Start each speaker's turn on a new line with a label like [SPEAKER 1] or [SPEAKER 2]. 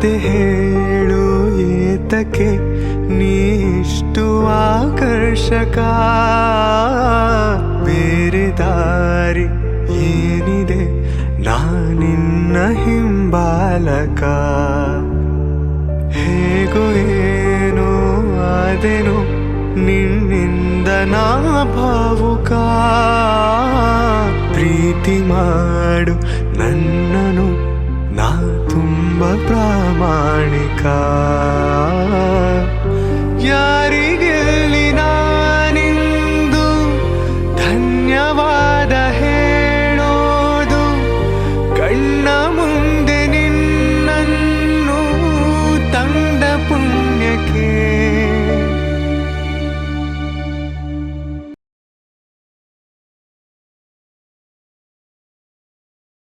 [SPEAKER 1] ಅದೇ ಹೇಳು ಏತಕ್ಕೆ ನೀಷ್ಟು ಆಕರ್ಷಕ ಬೇರೆ ದಾರಿ ಏನಿದೆ ನಾನಿನ್ನ ಹಿಂಬಾಲಕ ಹೇಗೋ ಏನೋ ಆದೆನು ನಿನ್ನಿಂದ ನಾ ಭಾವುಕ ಪ್ರೀತಿ ಮಾಡು ನನ್ನನು ನಾ ತುಂಬ ಪ್ರಾಮಾಣಿಕ